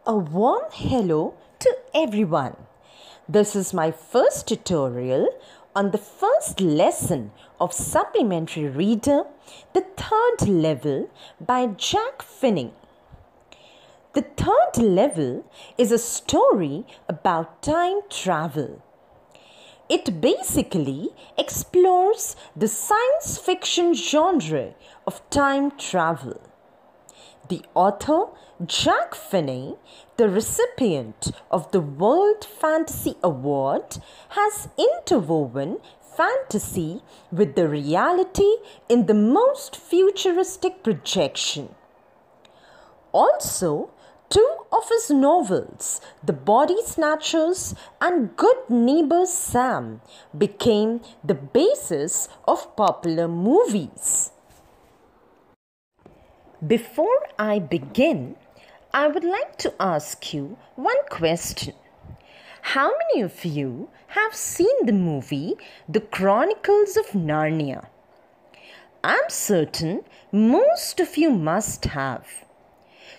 A warm hello to everyone. This is my first tutorial on the first lesson of Supplementary Reader, the third level by Jack Finney. The third level is a story about time travel. It basically explores the science fiction genre of time travel. The author, Jack Finney, the recipient of the World Fantasy Award, has interwoven fantasy with the reality in the most futuristic projection. Also, two of his novels, The Body Snatchers and Good Neighbor Sam, became the basis of popular movies. Before I begin, I would like to ask you one question. How many of you have seen the movie The Chronicles of Narnia? I'm certain most of you must have.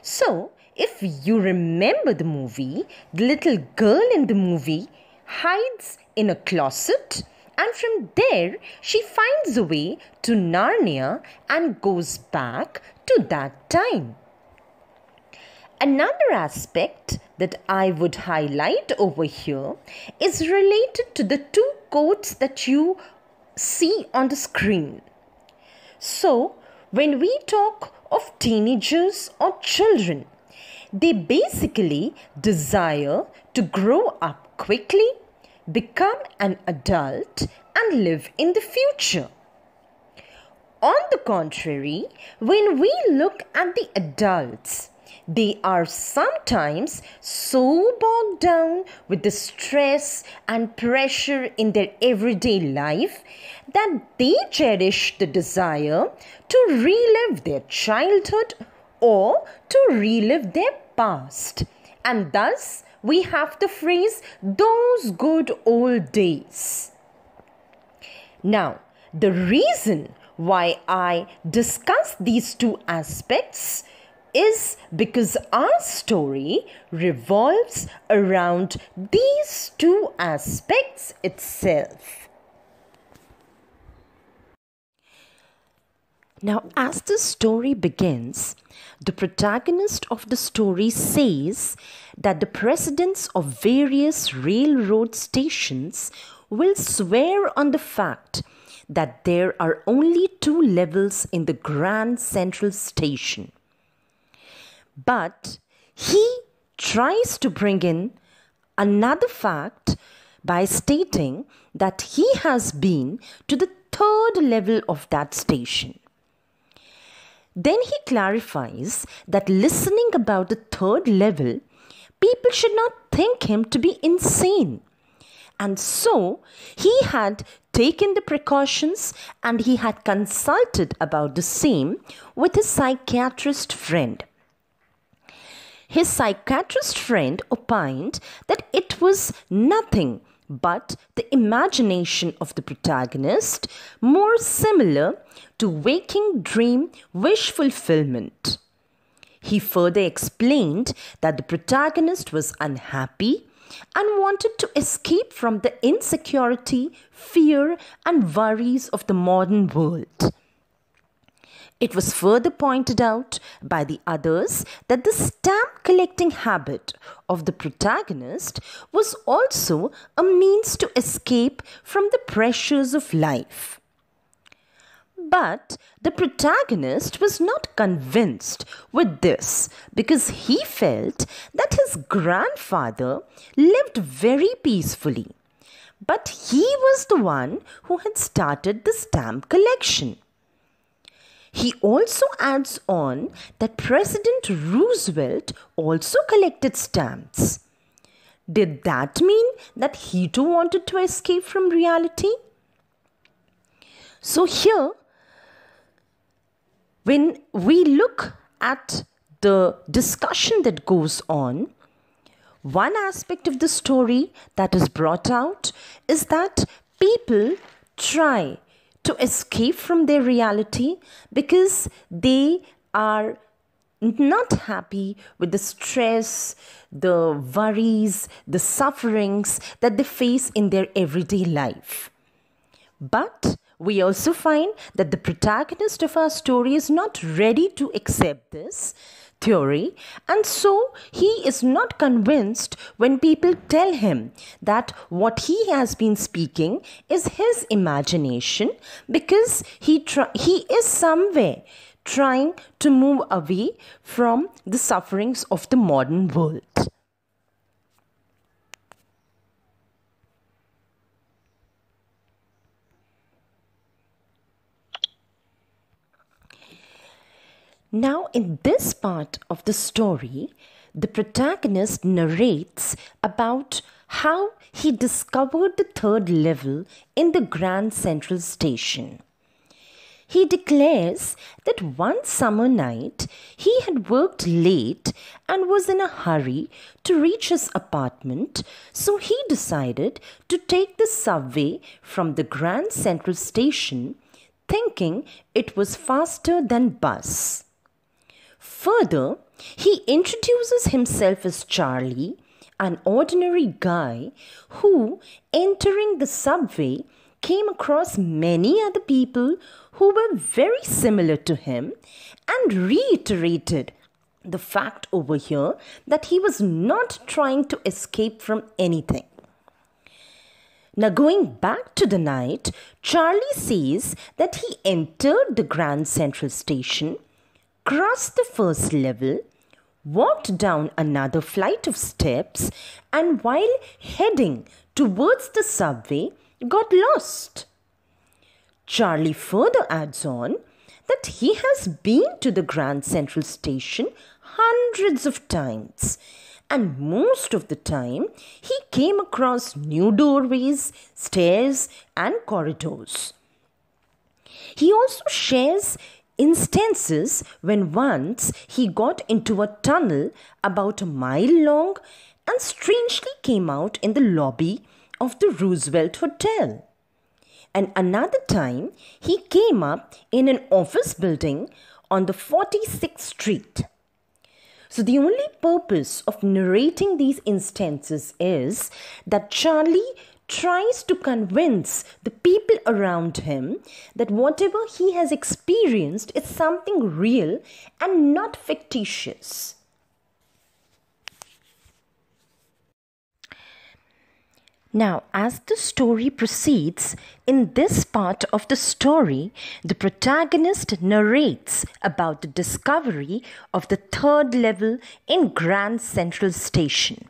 So, if you remember the movie, the little girl in the movie hides in a closet, and from there she finds a way to Narnia and goes back to that time. Another aspect that I would highlight over here is related to the two quotes that you see on the screen. So, when we talk of teenagers or children, they basically desire to grow up quickly, become an adult, and live in the future. On the contrary, when we look at the adults, they are sometimes so bogged down with the stress and pressure in their everyday life that they cherish the desire to relive their childhood or to relive their past. And thus, we have the phrase, those good old days. Now, the reason why I discuss these two aspects is because our story revolves around these two aspects itself. Now, as the story begins, the protagonist of the story says that the presidents of various railroad stations will swear on the fact that there are only two levels in the Grand Central Station. But he tries to bring in another fact by stating that he has been to the third level of that station. Then he clarifies that listening about the third level, people should not think him to be insane. And so he had taken the precautions and he had consulted about the same with his psychiatrist friend. His psychiatrist friend opined that it was nothing but the imagination of the protagonist, more similar to waking dream wish fulfillment. He further explained that the protagonist was unhappy and wanted to escape from the insecurity, fear, and worries of the modern world. It was further pointed out by the others that the stamp collecting habit of the protagonist was also a means to escape from the pressures of life. But the protagonist was not convinced with this because he felt that his grandfather lived very peacefully. But he was the one who had started the stamp collection. He also adds on that President Roosevelt also collected stamps. Did that mean that he too wanted to escape from reality? So here, when we look at the discussion that goes on, one aspect of the story that is brought out is that people try to escape from their reality because they are not happy with the stress, the worries, the sufferings that they face in their everyday life. But we also find that the protagonist of our story is not ready to accept this theory, and so he is not convinced when people tell him that what he has been speaking is his imagination, because he is somewhere trying to move away from the sufferings of the modern world. Now, in this part of the story, the protagonist narrates about how he discovered the third level in the Grand Central Station. He declares that one summer night he had worked late and was in a hurry to reach his apartment, so he decided to take the subway from the Grand Central Station, thinking it was faster than bus. Further, he introduces himself as Charlie, an ordinary guy who, entering the subway, came across many other people who were very similar to him, and reiterated the fact over here that he was not trying to escape from anything. Now, going back to the night, Charlie says that he entered the Grand Central Station, crossed the first level, walked down another flight of steps, and while heading towards the subway, got lost. Charlie further adds on that he has been to the Grand Central Station hundreds of times, and most of the time he came across new doorways, stairs, and corridors. He also shares instances when once he got into a tunnel about a mile long and strangely came out in the lobby of the Roosevelt Hotel. And another time he came up in an office building on the 46th Street. So the only purpose of narrating these instances is that Charlie tries to convince the people around him that whatever he has experienced is something real and not fictitious. Now, as the story proceeds, in this part of the story, the protagonist narrates about the discovery of the third level in Grand Central Station.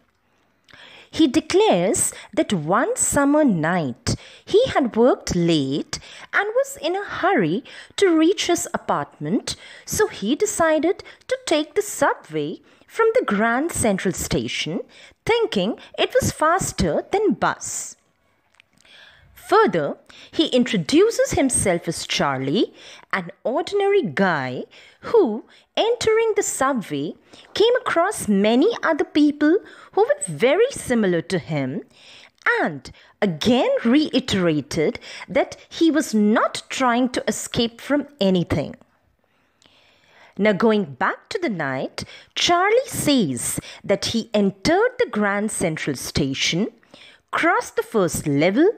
He declares that one summer night he had worked late and was in a hurry to reach his apartment, so he decided to take the subway from the Grand Central Station, thinking it was faster than bus. Further, he introduces himself as Charlie, an ordinary guy who, entering the subway, came across many other people who were very similar to him, and again reiterated that he was not trying to escape from anything. Now, going back to the night, Charlie says that he entered the Grand Central Station, crossed the first level,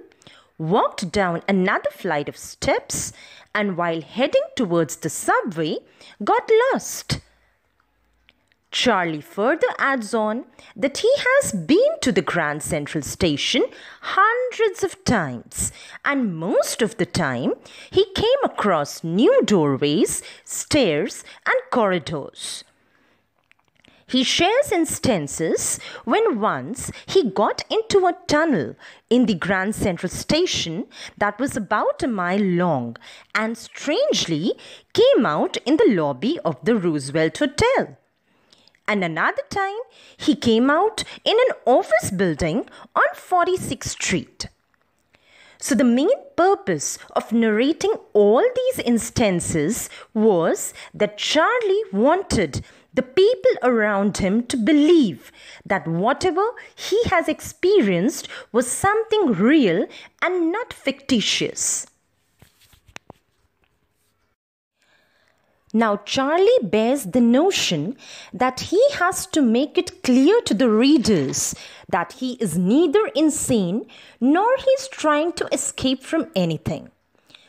walked down another flight of steps, and while heading towards the subway, got lost. Charlie further adds on that he has been to the Grand Central Station hundreds of times, and most of the time he came across new doorways, stairs, and corridors. He shares instances when once he got into a tunnel in the Grand Central Station that was about a mile long and strangely came out in the lobby of the Roosevelt Hotel. And another time he came out in an office building on 46th Street. So the main purpose of narrating all these instances was that Charlie wanted the people around him to believe that whatever he has experienced was something real and not fictitious. Now, Charlie bears the notion that he has to make it clear to the readers that he is neither insane nor he's trying to escape from anything.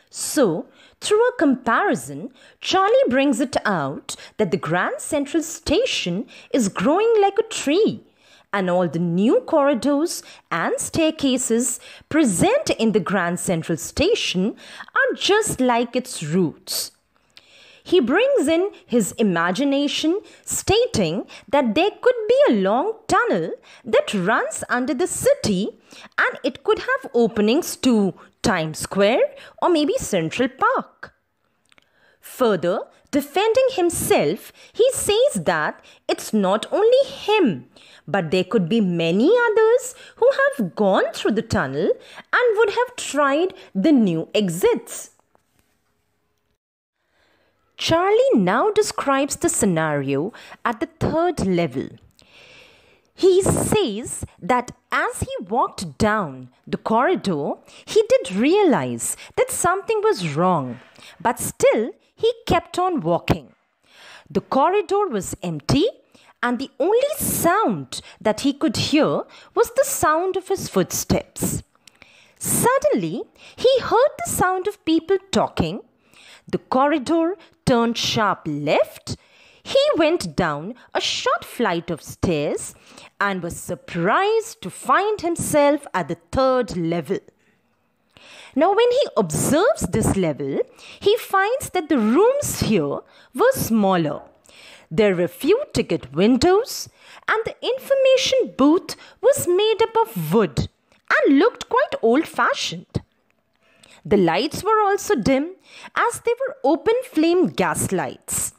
So, through a comparison, Charlie brings it out that the Grand Central Station is growing like a tree, and all the new corridors and staircases present in the Grand Central Station are just like its roots. He brings in his imagination, stating that there could be a long tunnel that runs under the city and it could have openings to Times Square or maybe Central Park. Further, defending himself, he says that it's not only him, but there could be many others who have gone through the tunnel and would have tried the new exits. Charlie now describes the scenario at the third level. He says that as he walked down the corridor, he did realize that something was wrong, but still he kept on walking. The corridor was empty, and the only sound that he could hear was the sound of his footsteps. Suddenly, he heard the sound of people talking. The corridor turned sharp left. He went down a short flight of stairs and was surprised to find himself at the third level. Now, when he observes this level, he finds that the rooms here were smaller. There were few ticket windows, and the information booth was made up of wood and looked quite old-fashioned. The lights were also dim, as they were open flame gas lights.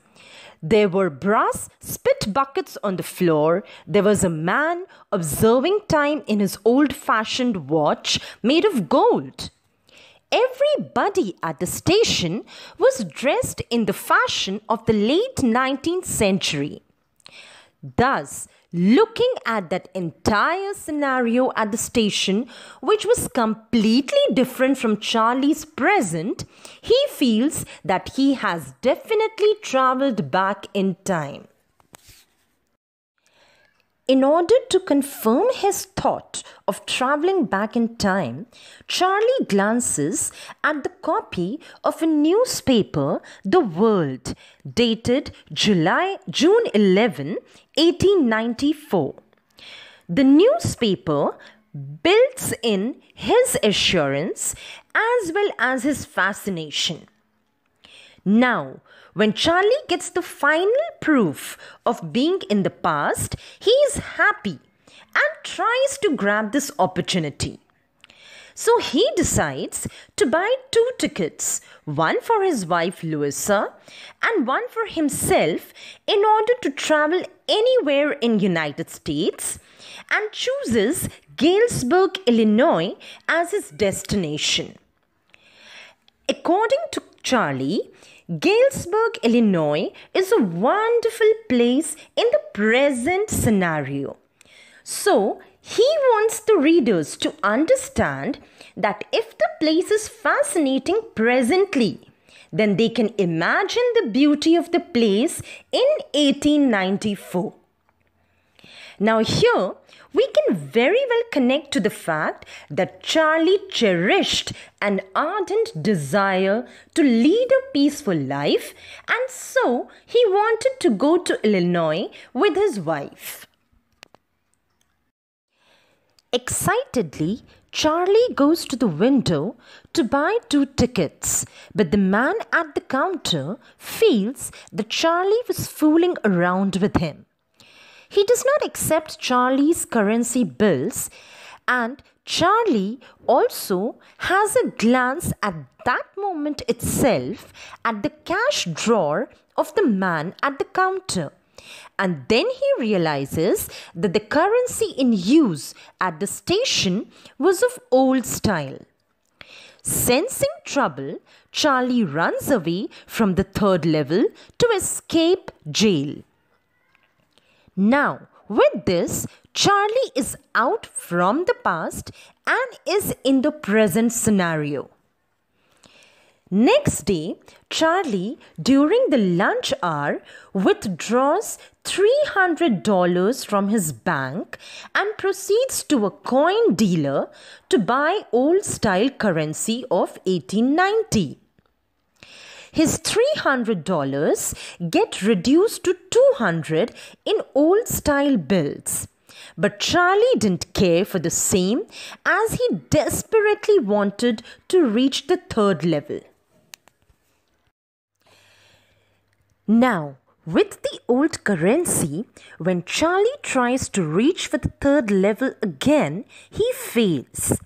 There were brass spit buckets on the floor. There was a man observing time in his old-fashioned watch made of gold. Everybody at the station was dressed in the fashion of the late 19th century. Thus, looking at that entire scenario at the station, which was completely different from Charlie's present, he feels that he has definitely traveled back in time. In order to confirm his thought of traveling back in time, Charlie glances at the copy of a newspaper, The World, dated June 11, 1894. The newspaper builds in his assurance as well as his fascination. Now, when Charlie gets the final proof of being in the past, he is happy and tries to grab this opportunity. So he decides to buy 2 tickets, one for his wife Louisa and one for himself, in order to travel anywhere in United States, and chooses Galesburg, Illinois as his destination. According to Charlie, Galesburg, Illinois is a wonderful place in the present scenario. So, he wants the readers to understand that if the place is fascinating presently, then they can imagine the beauty of the place in 1894. Now here, we can very well connect to the fact that Charlie cherished an ardent desire to lead a peaceful life, and so he wanted to go to Illinois with his wife. Excitedly, Charlie goes to the window to buy 2 tickets, but the man at the counter feels that Charlie was fooling around with him. He does not accept Charlie's currency bills, and Charlie also has a glance at that moment itself at the cash drawer of the man at the counter. And then he realizes that the currency in use at the station was of old style. Sensing trouble, Charlie runs away from the 3rd level to escape jail. Now, with this, Charlie is out from the past and is in the present scenario. Next day, Charlie, during the lunch hour, withdraws $300 from his bank and proceeds to a coin dealer to buy old-style currency of 1890. His $300 get reduced to $200 in old-style bills. But Charlie didn't care for the same, as he desperately wanted to reach the third level. Now, with the old currency, when Charlie tries to reach for the third level again, he fails.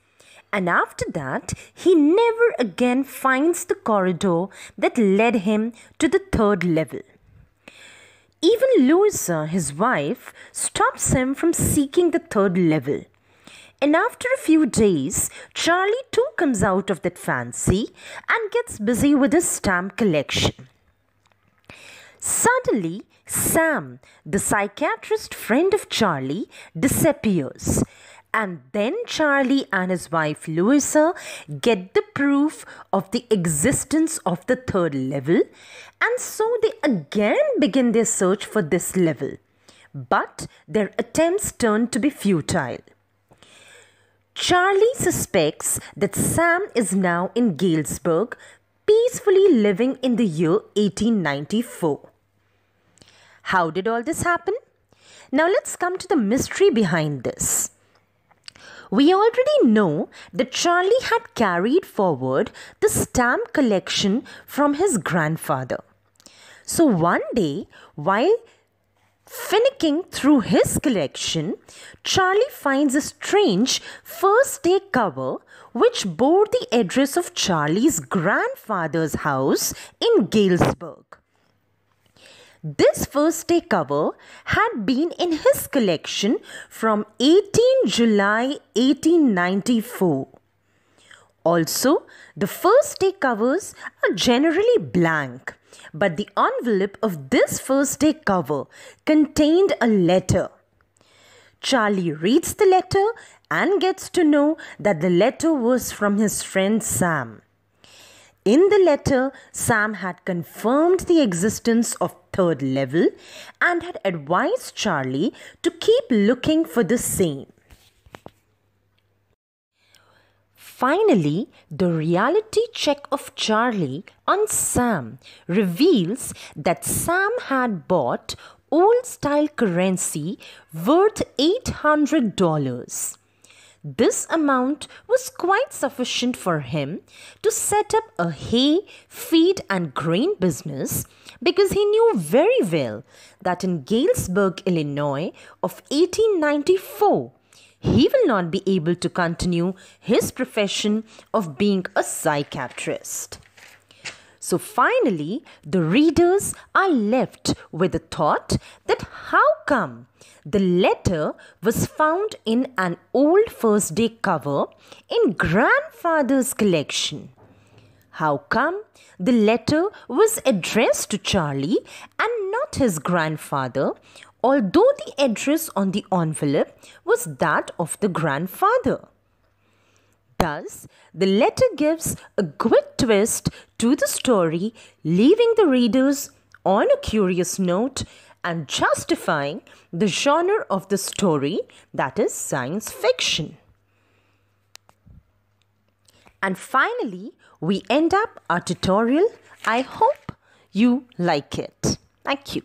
And after that, he never again finds the corridor that led him to the third level. Even Louisa, his wife, stops him from seeking the third level. And after a few days, Charlie too comes out of that fancy and gets busy with his stamp collection. Suddenly, Sam, the psychiatrist friend of Charlie, disappears. And then Charlie and his wife Louisa get the proof of the existence of the third level, and so they again begin their search for this level. But their attempts turn to be futile. Charlie suspects that Sam is now in Galesburg, peacefully living in the year 1894. How did all this happen? Now let's come to the mystery behind this. We already know that Charlie had carried forward the stamp collection from his grandfather. So one day, while finicking through his collection, Charlie finds a strange first day cover which bore the address of Charlie's grandfather's house in Galesburg. This first day cover had been in his collection from 18 July 1894. Also, the first day covers are generally blank, but the envelope of this first day cover contained a letter. Charlie reads the letter and gets to know that the letter was from his friend Sam. In the letter, Sam had confirmed the existence of third level and had advised Charlie to keep looking for the same. Finally, the reality check of Charlie on Sam reveals that Sam had bought old-style currency worth $800. This amount was quite sufficient for him to set up a hay, feed and grain business, because he knew very well that in Galesburg, Illinois of 1894, he will not be able to continue his profession of being a psychiatrist. So finally, the readers are left with the thought that how come the letter was found in an old first day cover in grandfather's collection? How come the letter was addressed to Charlie and not his grandfather, although the address on the envelope was that of the grandfather? Thus, the letter gives a quick twist to the story, leaving the readers on a curious note and justifying the genre of the story, that is science fiction. And finally, we end up our tutorial. I hope you like it. Thank you.